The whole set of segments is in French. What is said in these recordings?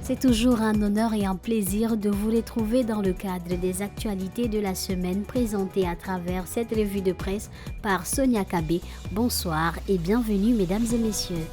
C'est toujours un honneur et un plaisir de vous retrouver dans le cadre des actualités de la semaine présentées à travers cette revue de presse par Sonia Kabé. Bonsoir et bienvenue mesdames et messieurs.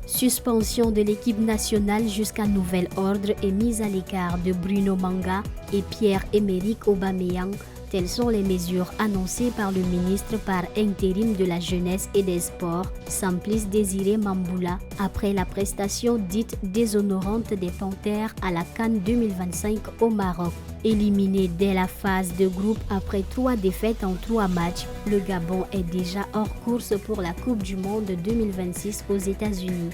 Suspension de l'équipe nationale jusqu'à nouvel ordre et mise à l'écart de Bruno Manga et Pierre-Emerick Aubameyang. Telles sont les mesures annoncées par le ministre par intérim de la Jeunesse et des Sports, Simplice Désiré Mamboula, après la prestation dite déshonorante des Panthères à la CAN 2025 au Maroc. Éliminé dès la phase de groupe après 3 défaites en 3 matchs, le Gabon est déjà hors course pour la Coupe du Monde 2026 aux États-Unis.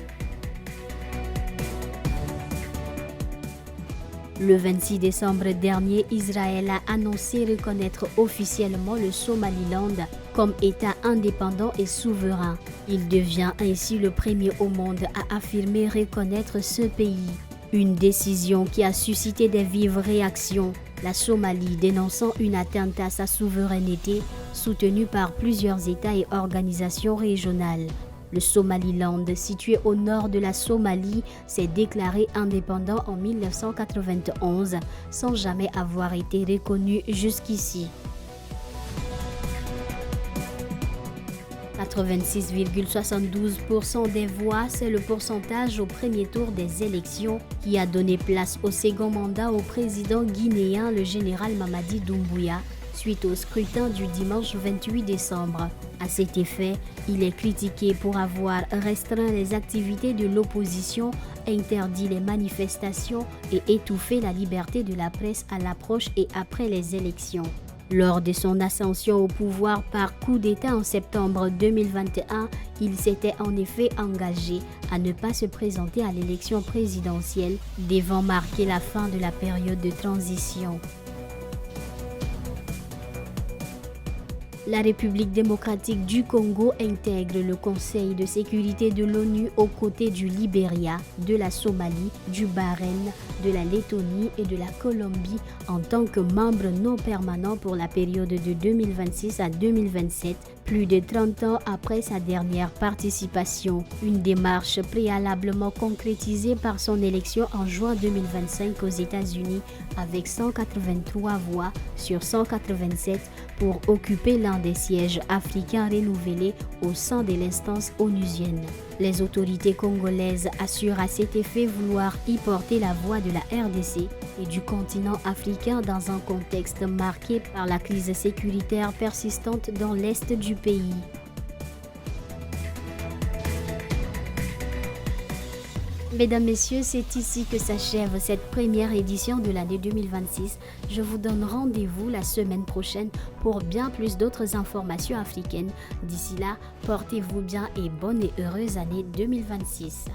Le 26 décembre dernier, Israël a annoncé reconnaître officiellement le Somaliland comme État indépendant et souverain. Il devient ainsi le premier au monde à affirmer reconnaître ce pays. Une décision qui a suscité des vives réactions, la Somalie dénonçant une atteinte à sa souveraineté soutenue par plusieurs États et organisations régionales. Le Somaliland, situé au nord de la Somalie, s'est déclaré indépendant en 1991 sans jamais avoir été reconnu jusqu'ici. 86,72% des voix, c'est le pourcentage au premier tour des élections qui a donné place au second mandat au président guinéen, le général Mamadi Doumbouya, suite au scrutin du dimanche 28 décembre. À cet effet, il est critiqué pour avoir restreint les activités de l'opposition, interdit les manifestations et étouffé la liberté de la presse à l'approche et après les élections. Lors de son ascension au pouvoir par coup d'État en septembre 2021, il s'était en effet engagé à ne pas se présenter à l'élection présidentielle, devant marquer la fin de la période de transition. La République démocratique du Congo intègre le Conseil de sécurité de l'ONU aux côtés du Libéria, de la Somalie, du Bahreïn, de la Lettonie et de la Colombie en tant que membre non permanent pour la période de 2026 à 2027, plus de 30 ans après sa dernière participation. Une démarche préalablement concrétisée par son élection en juin 2025 aux États-Unis avec 183 voix sur 187 pour occuper l'un des sièges africains renouvelés au sein de l'instance onusienne. Les autorités congolaises assurent à cet effet vouloir y porter la voix de la RDC et du continent africain dans un contexte marqué par la crise sécuritaire persistante dans l'est du pays. Mesdames, Messieurs, c'est ici que s'achève cette première édition de l'année 2026. Je vous donne rendez-vous la semaine prochaine pour bien plus d'autres informations africaines. D'ici là, portez-vous bien et bonne et heureuse année 2026.